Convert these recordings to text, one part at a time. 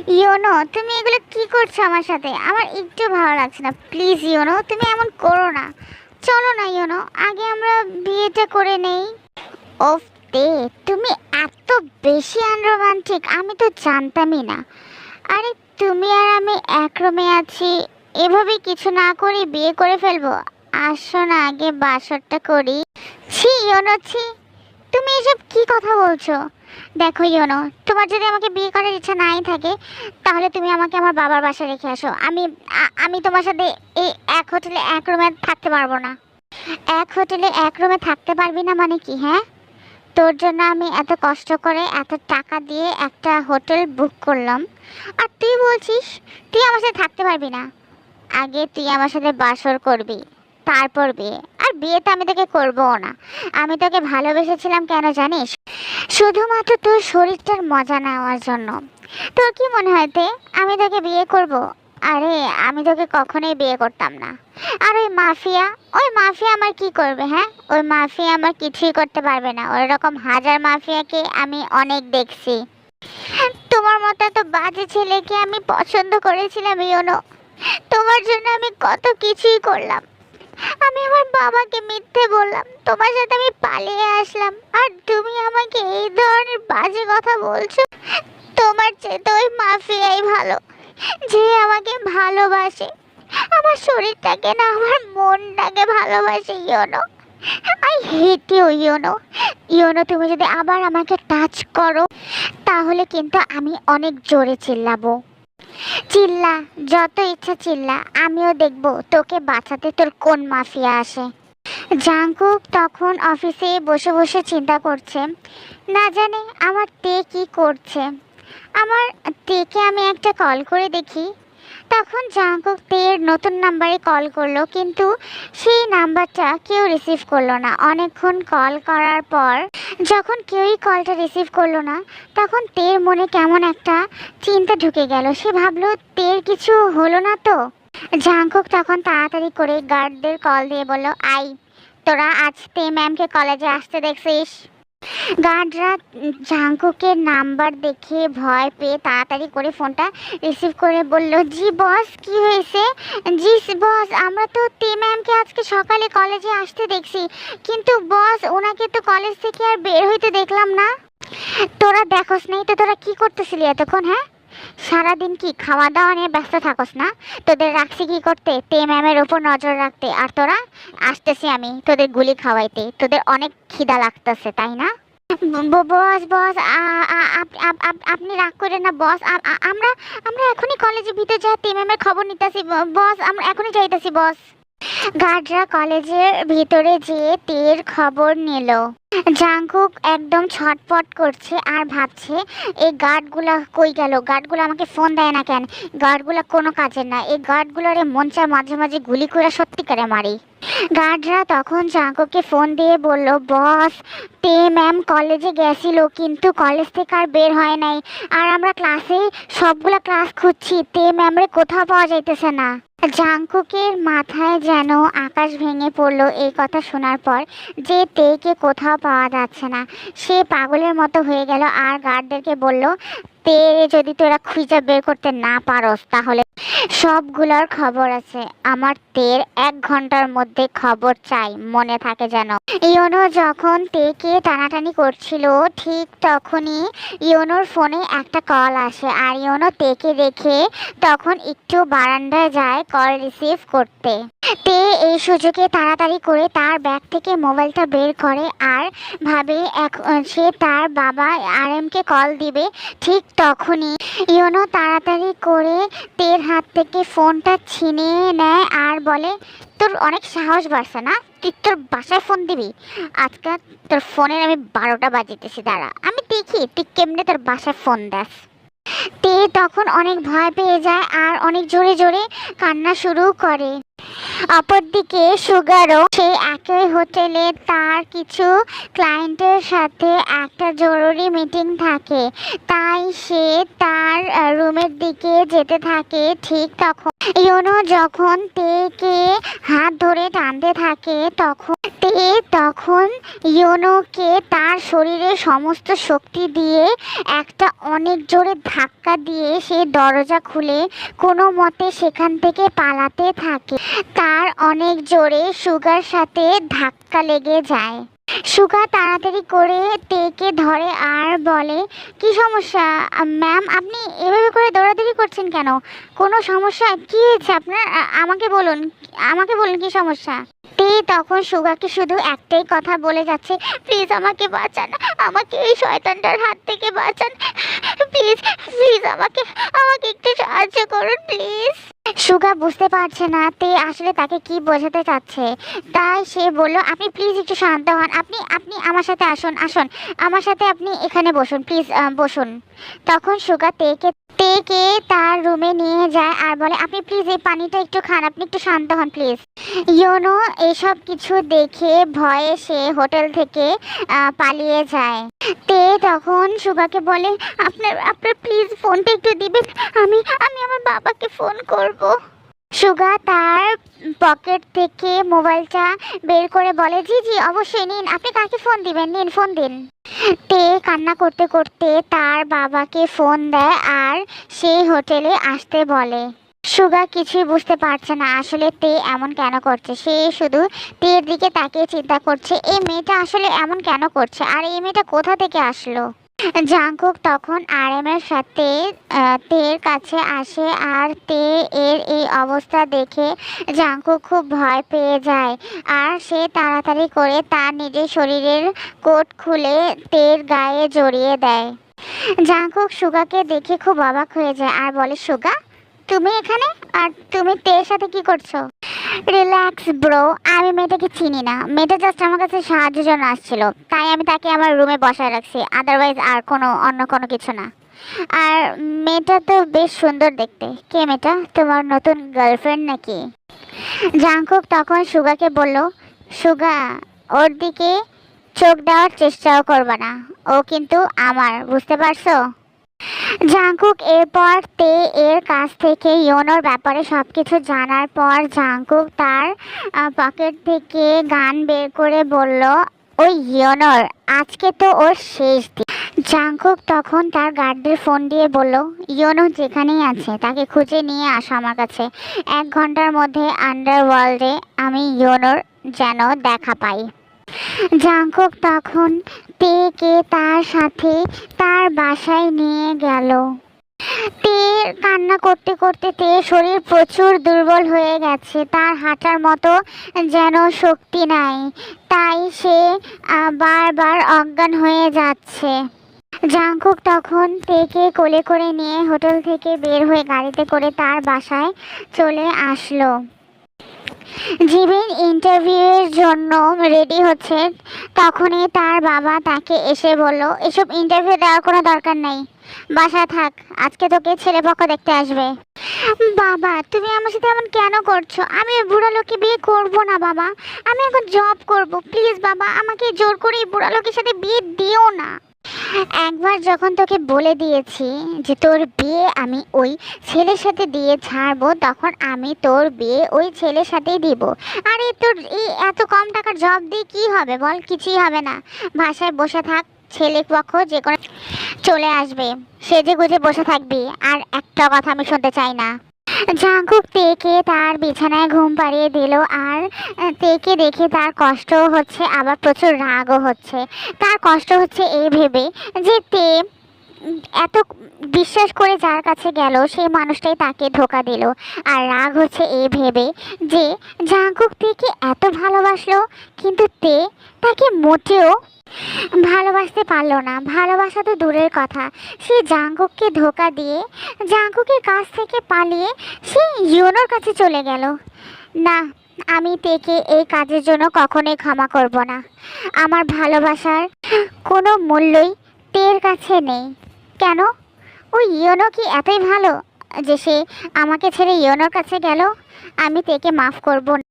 YONO, তুমি এগুলো কি করছো আমার সাথে? আমার একটু ভালো লাগছে না। প্লিজ ইয়োনো, তুমি এমন করো না। চলো না ইয়োনো, আগে আমরা বিয়েটা করে নেই। ওফ, তে তুমি এত বেশি আনরোমান্টিক, আমি তো জানতামই না। আরে তুমি আর আমি এক রুমে আছি, এভাবে কিছু না করে বিয়ে করে ফেলবো? আসো না আগে বাসরটা করি। ছি ইয়োনো, ছি। তুমি এসব কি কথা বলছো? দেখো ইয়োনো, তোমার যদি আমাকে বিয়ে করার ইচ্ছা নাই থাকে, তাহলে তুমি আমাকে আমার বাবার বাসায় রেখে আসো। আমি তোমার সাথে এই এক হোটেলে এক রুমে থাকতে পারবো না। এক হোটেলে এক রুমে থাকতে পারবি না মানে কি, হ্যাঁ? তোর জন্য আমি এত কষ্ট করে এত টাকা দিয়ে একটা হোটেল বুক করলাম, আর তুই বলছিস তুই আমার সাথে থাকতে পারবি না? আগে তুই আমার সাথে বাসর করবি, তারপর বিয়ে। আর বিয়ে তো আমি তোকে করবোও না। আমি তোকে ভালোবেসেছিলাম কেন জানিস? শুধুমাত্র তোর শরীরটার মজা নেওয়ার জন্য। তোর কি মনে হয় আমি তোকে বিয়ে করব? আরে আমি তোকে কখনোই বিয়ে করতাম না। আর ওই মাফিয়া আমার কি করবে, হ্যাঁ? ওই মাফিয়া আমার কিছুই করতে পারবে না। ওই রকম হাজার মাফিয়াকে আমি অনেক দেখছি। তোমার মতো তো বাজে ছেলেকে আমি পছন্দ করেছিলাম ইয়োনো। তোমার জন্য আমি কত কিছুই করলাম। আমি আমার বাবাকে মিথ্যে বললাম, তোমার সাথে আমি পালিয়ে আসলাম, আর তুমি আমাকে এই ধরনের বাজে কথা বলছো? তোমার চেয়ে তো ওই মাফিয়াই ভালো, যে আমাকে ভালোবাসে। আমার শরীরটাকে না, আমার মনটাকে ভালোবাসে you know. I hate you you know. You know, তুমি যদি আবার আমাকে টাচ করো, তাহলে কিন্তু আমি অনেক জোরে চিল্লাবো। চিল্লা, যত ইচ্ছা চিল্লা, আমিও দেখবো তোকে বাঁচাতে তোর কোন মাফিয়া আসে। জাংকুক তখন অফিসে বসে বসে চিন্তা করছে, না জানে আমার তে কি করছে। আমার তেকে আমি একটা কল করে দেখি। তখন জাংকুক তের নতুন নাম্বারে কল করলো, কিন্তু সেই নাম্বারটা কেউ রিসিভ করলো না। অনেকক্ষণ কল করার পর যখন কেউই কলটা রিসিভ করলো না, তখন তের মনে কেমন একটা চিন্তা ঢুকে গেল। সে ভাবলো তের কিছু হলো না তো। জাংকুক তখন তাড়াতাড়ি করে গার্ডদের কল দিয়ে বলল, আই, তোরা আজ তে ম্যামকে কলেজে আসতে দেখছিস? গার্ডরা জাংকুকের নাম্বার দেখে ভয় পেয়ে তাড়াতাড়ি করে ফোনটা রিসিভ করে বলল, জি বস, কি হয়েছে? জি বস, আমরা তো তে ম্যামকে আজকে সকালে কলেজে আসতে দেখছি, কিন্তু বস ওনাকে তো কলেজ থেকে আর বের হইতে দেখলাম না। তোরা দেখোস নাই তো? তোরা কি করতেছিলি এতক্ষণ, হ্যাঁ? সারাদিন কি খাওয়া দাওয়া নিয়ে ব্যস্ত থাকোস না? তোদের রাখছি কি করতে? তে ম্যামের ওপর নজর রাখতে। আর তোরা, আসতেছি আমি তোদের গুলি খাওয়াইতে। তোদের অনেক খিদা লাগতেছে তাই না? বস বস, আপনি রাগ করেন না বস। আমরা আমরা এখনই কলেজের ভিতর যাই, তে ম্যামের খবর নিতেছি বস। আমরা এখনই যাইতেছি বস। গার্ডরা কলেজের ভিতরে যেয়ে তের খবর নিল। জাংকুক একদম ছটপট করছে আর ভাবছে, এই গার্ডগুলা কই গেল? গার্ডগুলো আমাকে ফোন দেয় না কেন? গার্ডগুলা কোনো কাজের না। এই গার্ডগুলোরে মন চায় মাঝে মাঝে গুলি করে সত্যিকারে মারি। গার্ডরা তখন জাংকুককে ফোন দিয়ে বলল, বস, তে ম্যাম কলেজে গেছিল, কিন্তু কলেজ থেকে আর বের হয় নাই। আর আমরা ক্লাসে সবগুলা ক্লাস খুঁজছি, তে ম্যামরে কোথাও পাওয়া যাইতেছে না। জাংকুকের মাথায় যেন আকাশ ভেঙে পড়লো এই কথা শোনার পর, যে তেকে কোথাও পাওয়া যাচ্ছে না। সে পাগলের মতো হয়ে গেল আর গার্ডদেরকে বলল, তে যদি তোরা খুঁজে বের করতে না পারস, তাহলে সবগুলোর খবর আছে। আমার তের 1 ঘন্টার মধ্যে খবর চাই, মনে থাকে যেন। ইয়োনো যখন তেকে টানাটানি করছিল, ঠিক তখনই ইয়োনোর ফোনে একটা কল আসে, আর ইয়োনো তেকে দেখে তখন একটু বারান্দায় যায় কল রিসিভ করতে। তে এই সুযোগে তাড়াতাড়ি করে তার ব্যাগ থেকে মোবাইলটা বের করে আর ভাবে সে তার বাবা আরএমকে কল দিবে। ঠিক তখনই ইয়োনো তাড়াতাড়ি করে তের হাত থেকে ফোনটা ছিনিয়ে নেয় আর বলে, তোর অনেক সাহস বাড়ছে না? তুই তোর বাসায় ফোন দিবি? আজকে তোর ফোনের আমি 12টা বাজিতেছি, দাঁড়া আমি দেখি তুই কেমনে তোর বাসায় ফোন দেস। তে তখন অনেক ভয় পেয়ে যায় আর অনেক জোরে জোরে কান্না শুরু করে। অপরদিকে সুগারও সে একই হোটেলে তার কিছু ক্লায়েন্টের সাথে একটা জরুরি মিটিং থাকে, তাই সে তার রুমের দিকে যেতে থাকে। ঠিক তখন ইয়োনো যখন তেকে হাত ধরে টানতে থাকে তখন ইয়োনোকে তার শরীরের সমস্ত শক্তি দিয়ে একটা অনেক জোরে ধাক্কা দিয়ে সে দরজা খুলে কোনো মতে সেখান থেকে পালাতে থাকে। তার অনেক জোরে সুগার সাথে ধাক্কা লেগে যায়। সুগা তাড়াতাড়ি করে তেকে ধরে আর বলে, কি সমস্যা ম্যাম, আপনি এভাবে করে দৌড়াদৌড়ি করছেন কেন? কোনো সমস্যা কি হয়েছে আপনার? আমাকে বলুন কি সমস্যা। তে তখন সুগাকে শুধু একটাই কথা বলে যাচ্ছে, প্লিজ আমাকে বাঁচান, আমাকে এই শয়তানটার হাত থেকে বাঁচান, প্লিজ প্লিজ আমাকে আমাকে একটু সাহায্য করুন প্লিজ। সুগা বুঝতে পারছে না তে আসলে তাকে কি বোঝাতে চাচ্ছে, তাই সে বলল, আপনি প্লিজ একটু শান্ত হন, আপনি আপনি আমার সাথে আসুন আমার সাথে আপনি এখানে বসুন প্লিজ, বসুন। তখন সুগা তেকে তার রুমে নিয়ে যায় আর বলে, আপনি প্লিজ এই পানিটা একটু খান, আপনি একটু শান্ত হন প্লিজ। ইয়োনো এসব কিছু দেখে ভয়ে সে হোটেল থেকে পালিয়ে যায়। তে তখন সুগাকে বলে, আপনার আপনার প্লিজ ফোনটা একটু দিবেন, আমি আমি আমার বাবাকে ফোন করব। সুগা তার পকেট থেকে মোবাইলটা বের করে বলে, জি জি অবশ্যই নিন, আপনি কাকে ফোন দিবেন, নিন ফোন দিন। তে কান্না করতে করতে তার বাবাকে ফোন দেয় আর সেই হোটেলে আসতে বলে। সুগা কিছুই বুঝতে পারছে না আসলে তে এমন কেন করছে। সে শুধু তের দিকে তাকিয়ে চিন্তা করছে, এই মেয়েটা আসলে এমন কেন করছে, আর এই মেয়েটা কোথা থেকে আসলো। জাংকুক তখন আরএমের সাথে তের কাছে আসে আর তে এর এই অবস্থা দেখে জাংকুক খুব ভয় পেয়ে যায় আর সে তাড়াতাড়ি করে তার নিজের শরীরের কোট খুলে তের গায়ে জড়িয়ে দেয়। জাংকুক সুগাকে দেখে খুব অবাক হয়ে যায় আর বলে, সুগা তুমি এখানে, আর তুমি তের সাথে কি করছো? রিল্যাক্স ব্রো, আমি মেয়েটাকে চিনি না, মেয়েটা জাস্ট আমার কাছে সাহায্যের জন্য আসছিল, তাই আমি তাকে আমার রুমে বসায় রাখছি, আদারওয়াইজ আর অন্য কোনো কিছু না। আর মেয়েটা তো বেশ সুন্দর দেখতে। কে মেয়েটা, তোমার নতুন গার্লফ্রেন্ড নাকি? জাংকুক তখন সুগাকে বলল, সুগা ওর দিকে চোখ দেওয়ার চেষ্টাও করবে না, ও কিন্তু আমার, বুঝতে পারছো? জাংকুক এরপর তে এর কাছ থেকে ইয়োনোর ব্যাপারে সবকিছু জানার পর জাংকুক তার পকেট থেকে গান বের করে বলল, ওই ইয়োনোর আজকে তো ওর শেষ দিন। জাংকুক তখন তার গার্ডদের ফোন দিয়ে বলল, ইয়োনো যেখানেই আছে তাকে খুঁজে নিয়ে আসো আমার কাছে, 1 ঘন্টার মধ্যে আন্ডারওয়ার্ল্ডে আমি ইয়োনোর যেন দেখা পাই। জাংকুক তখন তেকে তার সাথে তার বাসায় নিয়ে গেল। তে কান্না করতে করতে তে শরীর প্রচুর দুর্বল হয়ে গেছে, তার হাঁটার মতো যেন শক্তি নাই, তাই সে বারবার অজ্ঞান হয়ে যাচ্ছে। জাংকুক তখন তেকে কোলে করে নিয়ে হোটেল থেকে বের হয়ে গাড়িতে করে তার বাসায় চলে আসলো। জিবিন ইন্টারভিউয়ের জন্য রেডি হচ্ছে, তখনই তার বাবা তাকে এসে বলল, এসব ইন্টারভিউ দেওয়ার কোনো দরকার নেই, বাসায় থাক, আজকে তোকে ছেলেপক্ষ দেখতে আসবে। বাবা তুমি আমার সাথে এমন কেন করছো? আমি বুড়া লোককে বিয়ে করব না বাবা, আমি এখন জব করব, প্লিজ বাবা আমাকে জোর করে এই বুড়া লোকের সাথে বিয়ে দিও না। একবার যখন তোকে বলে দিয়েছি যে তোর বিয়ে আমি ওই ছেলের সাথে দিয়ে ছাড়বো, তখন আমি তোর বিয়ে ওই ছেলের সাথেই দিব। আরে তোর এই এত কম টাকার জব দিয়ে কি হবে বল? কিছুই হবে না, বাসায় বসে থাক, ছেলে পক্ষ যে কোনো চলে আসবে, সেজে গুজে বসে থাকবি, আর একটা কথা আমি শুনতে চাই না। জাংকুক তেকে তার বিছানায় ঘুম পাড়িয়ে দিল আর তেকে দেখে তার কষ্টও হচ্ছে আবার প্রচুর রাগও হচ্ছে। তার কষ্ট হচ্ছে এই ভেবে যে তে এত বিশ্বাস করে যার কাছে গেল সেই মানুষটাই তাকে ধোকা দিল, আর রাগ হচ্ছে এই ভেবে যে জাংকুক তেকে এত ভালোবাসলো কিন্তু তে তাকে মোটেও ভালোবাসতে পারলো না। ভালোবাসা তো দূরের কথা, সে জাংকুককে ধোকা দিয়ে জাংকুকের কাছ থেকে পালিয়ে সে ইয়োনোর কাছে চলে গেল। না, আমি তেকে এই কাজের জন্য কখনোই ক্ষমা করব না। আমার ভালোবাসার কোনো মূল্যই তের কাছে নেই। কেন? ওই ইয়োনো কি এতই ভালো যে সে আমাকে ছেড়ে ইয়োনোর কাছে গেল? আমি তেকে মাফ করব না।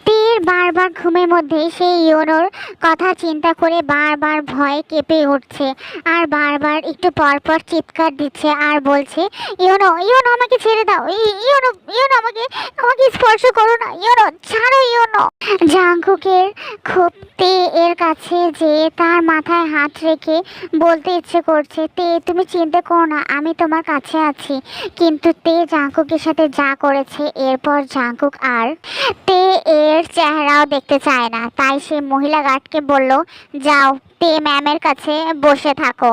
তের বারবার ঘুমের মধ্যে সেই ইয়োনোর কথা চিন্তা করে বারবার ভয়ে কেঁপে উঠছে আর বারবার একটু পরপর চিৎকার দিচ্ছে আর বলছে, ইয়োনো ইয়োনো আমাকে ছেড়ে দাও, ইয়োনো ইয়োনো আমাকে আমাকে স্পর্শ করো না, ইয়োনো ছাড়ো ইয়োনো। জাঙ্কুকের খুব তে এর কাছে যে তার মাথায় হাত রেখে বলতে ইচ্ছে করছে, তে তুমি চিন্তা করো না, আমি তোমার কাছে আছি। কিন্তু তে জাঙ্কুকের সাথে যা করেছে এরপর জাঙ্কুক আর তে এর চেহারাও দেখতে চায় না। তাই সে মহিলা গার্ডকে বলল, যাও তে ম্যামের কাছে বসে থাকো।